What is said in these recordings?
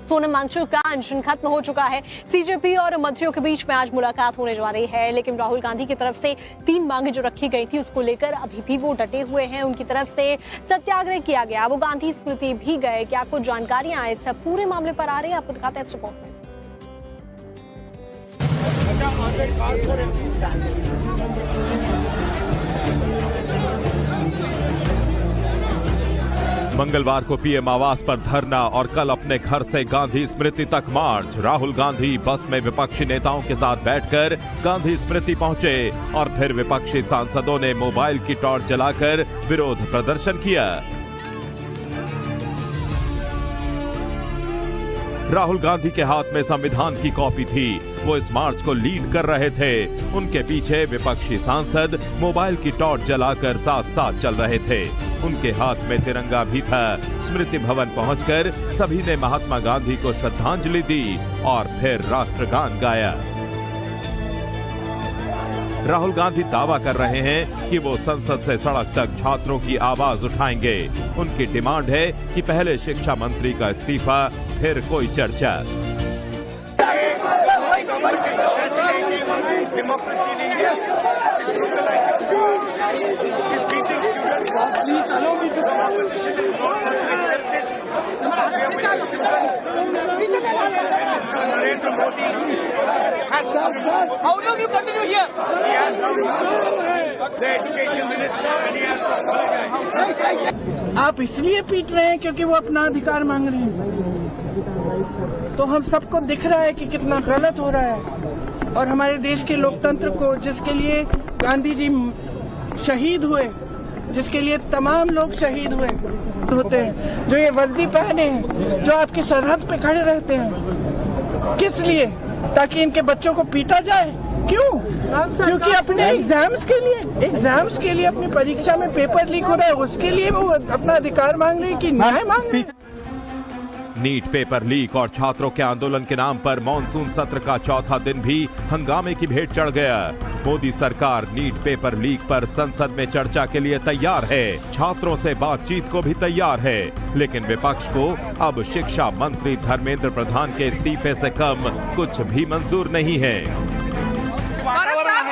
सोनम वांगचुक का अनशन खत्म हो चुका है। सीजेपी और मंत्रियों के बीच में आज मुलाकात होने जा रही है, लेकिन राहुल गांधी की तरफ से 3 मांगे जो रखी गई थी उसको लेकर अभी भी वो डटे हुए हैं। उनकी तरफ से सत्याग्रह किया गया, वो गांधी स्मृति भी गए। क्या कुछ जानकारियां इस पूरे मामले पर आ रही है, आपको दिखाते हैं इस रिपोर्ट में। मंगलवार को पीएम आवास पर धरना और कल अपने घर से गांधी स्मृति तक मार्च। राहुल गांधी बस में विपक्षी नेताओं के साथ बैठकर गांधी स्मृति पहुंचे और फिर विपक्षी सांसदों ने मोबाइल की टॉर्च जलाकर विरोध प्रदर्शन किया। राहुल गांधी के हाथ में संविधान की कॉपी थी, वो इस मार्च को लीड कर रहे थे। उनके पीछे विपक्षी सांसद मोबाइल की टॉर्च जलाकर साथ साथ चल रहे थे। उनके हाथ में तिरंगा भी था। स्मृति भवन पहुंचकर सभी ने महात्मा गांधी को श्रद्धांजलि दी और फिर राष्ट्रगान गाया। राहुल गांधी दावा कर रहे हैं कि वो संसद से सड़क तक छात्रों की आवाज उठाएंगे। उनकी डिमांड है कि पहले शिक्षा मंत्री का इस्तीफा, फिर कोई चर्चा। How long you continue here? He has to the education minister and he has to apologize. आप इसलिए पीट रहे हैं क्योंकि वो अपना अधिकार मांग रहे हैं, तो हम सबको दिख रहा है कि कितना गलत हो रहा है। और हमारे देश के लोकतंत्र को, जिसके लिए गांधी जी शहीद हुए, जिसके लिए तमाम लोग शहीद हुए होते हैं, जो ये वर्दी पहने हैं, जो आपकी सरहद पे खड़े रहते हैं, किस लिए? ताकि इनके बच्चों को पीटा जाए। क्यों? क्योंकि अपने एग्जाम्स के लिए अपनी परीक्षा में पेपर लीक हो रहा है, उसके लिए वो अपना अधिकार मांग रहे हैं कि न्याय मांग रहे हैं। नीट पेपर लीक और छात्रों के आंदोलन के नाम पर मॉनसून सत्र का चौथा दिन भी हंगामे की भेंट चढ़ गया। मोदी सरकार नीट पेपर लीक पर संसद में चर्चा के लिए तैयार है, छात्रों से बातचीत को भी तैयार है, लेकिन विपक्ष को अब शिक्षा मंत्री धर्मेंद्र प्रधान के इस्तीफे से कम कुछ भी मंजूर नहीं है।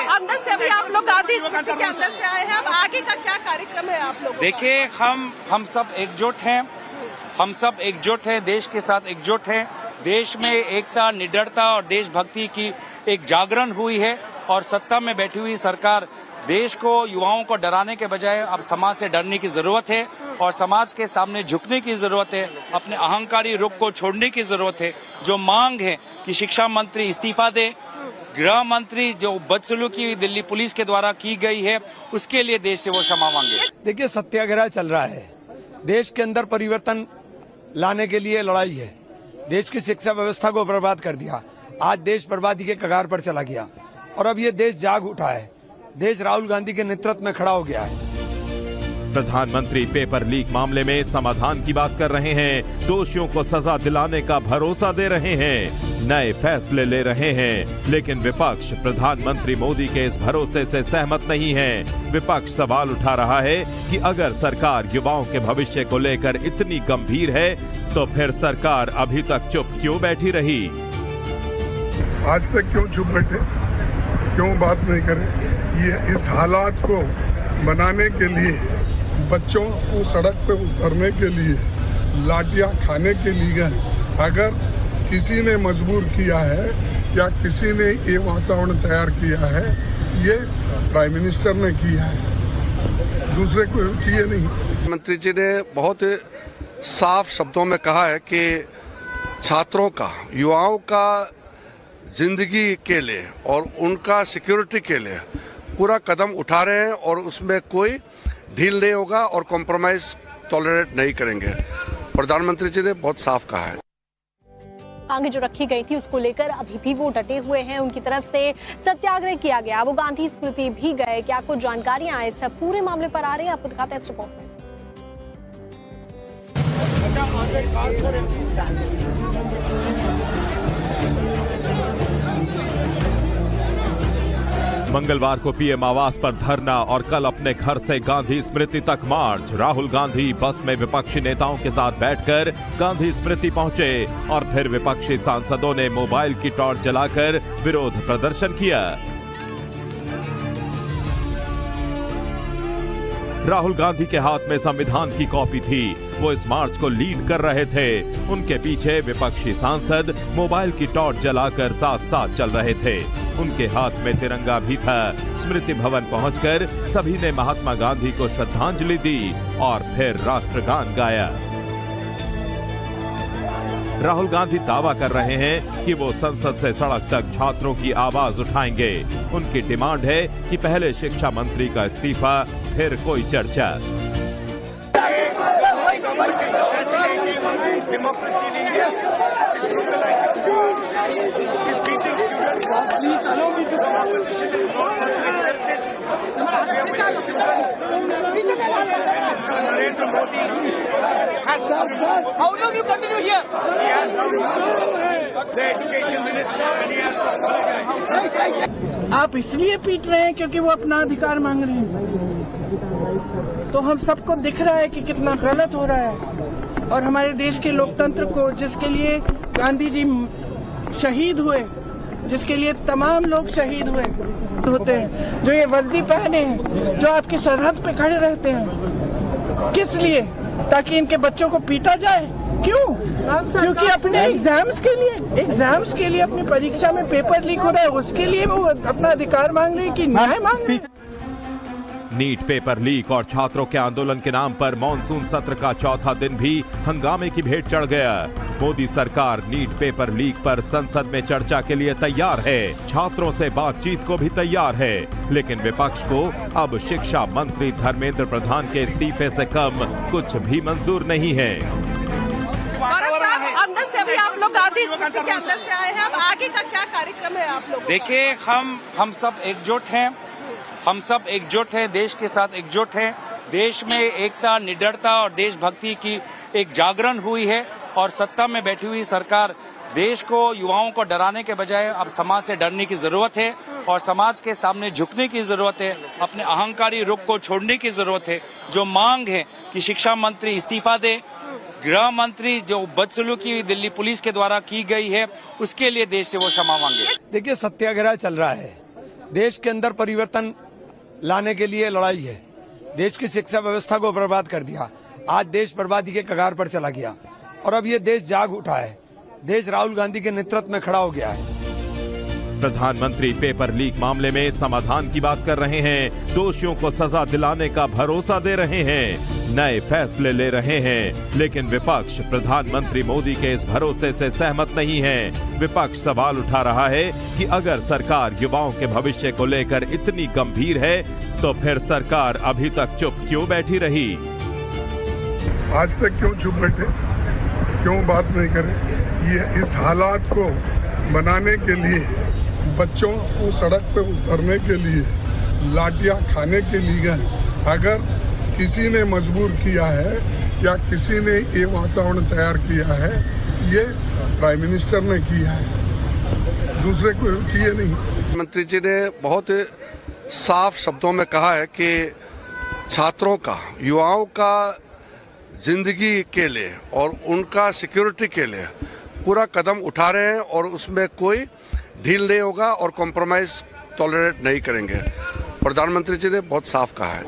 अंदर से भी आप लोग गांधी स्मृति के अंदर से आए हैं, अब आगे का क्या कार्यक्रम है आप लोग? देखिए, हम सब एकजुट हैं, हम सब एकजुट हैं, देश के साथ एकजुट हैं। देश में एकता, निडरता और देशभक्ति की एक जागरण हुई है और सत्ता में बैठी हुई सरकार देश को, युवाओं को डराने के बजाय अब समाज से डरने की जरूरत है और समाज के सामने झुकने की जरूरत है, अपने अहंकारी रुख को छोड़ने की जरूरत है। जो मांग है कि शिक्षा मंत्री इस्तीफा दे, गृह मंत्री जो बदसलूकी दिल्ली पुलिस के द्वारा की गई है उसके लिए देश से वो क्षमा मांगे। देखिए, सत्याग्रह चल रहा है, देश के अंदर परिवर्तन लाने के लिए लड़ाई है। देश की शिक्षा व्यवस्था को बर्बाद कर दिया, आज देश बर्बादी के कगार पर चला गया और अब ये देश जाग उठा है। देश राहुल गांधी के नेतृत्व में खड़ा हो गया है। प्रधानमंत्री पेपर लीक मामले में समाधान की बात कर रहे हैं, दोषियों को सजा दिलाने का भरोसा दे रहे हैं, नए फैसले ले रहे हैं, लेकिन विपक्ष प्रधानमंत्री मोदी के इस भरोसे से सहमत नहीं है। विपक्ष सवाल उठा रहा है कि अगर सरकार युवाओं के भविष्य को लेकर इतनी गंभीर है तो फिर सरकार अभी तक चुप क्यों बैठी रही? आज तक क्यों चुप बैठे, क्यों बात नहीं करे? ये इस हालात को बनाने के लिए, बच्चों को सड़क पे उतरने के लिए, लाठियां खाने के लिए अगर किसी ने मजबूर किया है या किसी ने ये वातावरण तैयार किया है, ये प्राइम मिनिस्टर ने किया है, दूसरे को किए नहीं। मुख्यमंत्री जी ने बहुत साफ शब्दों में कहा है कि छात्रों का, युवाओं का जिंदगी के लिए और उनका सिक्योरिटी के लिए पूरा कदम उठा रहे हैं और उसमें कोई ढील नहीं होगा और कॉम्प्रोमाइज टॉलरेट नहीं करेंगे। प्रधानमंत्री जी ने बहुत साफ कहा है। मांगे जो रखी गई थी उसको लेकर अभी भी वो डटे हुए हैं। उनकी तरफ से सत्याग्रह किया गया, वो गांधी स्मृति भी गए। क्या कुछ जानकारियां इस पूरे मामले पर आ रही है, आपको दिखाते हैं इस रिपोर्ट में। मंगलवार को पीएम आवास पर धरना और कल अपने घर से गांधी स्मृति तक मार्च। राहुल गांधी बस में विपक्षी नेताओं के साथ बैठकर गांधी स्मृति पहुंचे और फिर विपक्षी सांसदों ने मोबाइल की टॉर्च जलाकर विरोध प्रदर्शन किया। राहुल गांधी के हाथ में संविधान की कॉपी थी। वो इस मार्च को लीड कर रहे थे। उनके पीछे विपक्षी सांसद मोबाइल की टॉर्च जलाकर साथ साथ चल रहे थे। उनके हाथ में तिरंगा भी था। स्मृति भवन पहुंचकर सभी ने महात्मा गांधी को श्रद्धांजलि दी और फिर राष्ट्रगान गाया। राहुल गांधी दावा कर रहे हैं कि वो संसद से सड़क तक छात्रों की आवाज उठाएंगे। उनकी डिमांड है कि पहले शिक्षा मंत्री का इस्तीफा, फिर कोई चर्चा। How long you continue here? आप इसलिए पीट रहे हैं क्योंकि वो अपना अधिकार मांग रहे हैं। तो हम सबको दिख रहा है कि कितना गलत हो रहा है। और हमारे देश के लोकतंत्र को, जिसके लिए गांधी जी शहीद हुए, जिसके लिए तमाम लोग शहीद हुए होते हैं, जो ये वर्दी पहने हैं, जो आपकी सरहद पे खड़े रहते हैं, किस लिए? ताकि इनके बच्चों को पीटा जाए। क्यों? क्योंकि अपने एग्जाम्स के लिए अपनी परीक्षा में पेपर लीक हो रहा है, उसके लिए वो अपना अधिकार मांग रहे हैं कि न्याय मांग रहे हैं। नीट पेपर लीक और छात्रों के आंदोलन के नाम पर मॉनसून सत्र का चौथा दिन भी हंगामे की भेंट चढ़ गया। मोदी सरकार नीट पेपर लीक पर संसद में चर्चा के लिए तैयार है, छात्रों से बातचीत को भी तैयार है, लेकिन विपक्ष को अब शिक्षा मंत्री धर्मेंद्र प्रधान के इस्तीफे से कम कुछ भी मंजूर नहीं है। अंदर से अभी आप लोग गांधी स्मृति के अंदर से आए हैं, अब आगे का क्या कार्यक्रम है आप लोग? देखिए, हम सब एकजुट हैं, हम सब एकजुट हैं, देश के साथ एकजुट हैं। देश में एकता, निडरता और देशभक्ति की एक जागरण हुई है और सत्ता में बैठी हुई सरकार देश को, युवाओं को डराने के बजाय अब समाज से डरने की जरूरत है और समाज के सामने झुकने की जरूरत है। अपने अहंकारी रुख को छोड़ने की जरूरत है। जो मांग है कि शिक्षा मंत्री इस्तीफा दे, गृह मंत्री जो बदसलूकी दिल्ली पुलिस के द्वारा की गई है, उसके लिए देश से वो क्षमा मांगे। देखिए, सत्याग्रह चल रहा है। देश के अंदर परिवर्तन लाने के लिए लड़ाई है। देश की शिक्षा व्यवस्था को बर्बाद कर दिया। आज देश बर्बादी के कगार पर चला गया और अब ये देश जाग उठा है। देश राहुल गांधी के नेतृत्व में खड़ा हो गया है। प्रधानमंत्री पेपर लीक मामले में समाधान की बात कर रहे हैं, दोषियों को सजा दिलाने का भरोसा दे रहे हैं, नए फैसले ले रहे हैं, लेकिन विपक्ष प्रधानमंत्री मोदी के इस भरोसे से सहमत नहीं है। विपक्ष सवाल उठा रहा है कि अगर सरकार युवाओं के भविष्य को लेकर इतनी गंभीर है तो फिर सरकार अभी तक चुप क्यों बैठी रही? आज तक क्यों चुप बैठे, क्यों बात नहीं करे? ये इस हालात को बनाने के लिए, बच्चों को सड़क पे उतरने के लिए, लाठियां खाने के लिए अगर किसी ने मजबूर किया है या किसी ने ये वातावरण तैयार किया है, ये प्राइम मिनिस्टर ने किया है, दूसरे कोई किए नहीं। मंत्री जी ने बहुत साफ शब्दों में कहा है कि छात्रों का, युवाओं का जिंदगी के लिए और उनका सिक्योरिटी के लिए पूरा कदम उठा रहे हैं और उसमें कोई ढील नहीं होगा और कॉम्प्रोमाइज टॉलरेट नहीं करेंगे। प्रधानमंत्री जी ने बहुत साफ कहा है।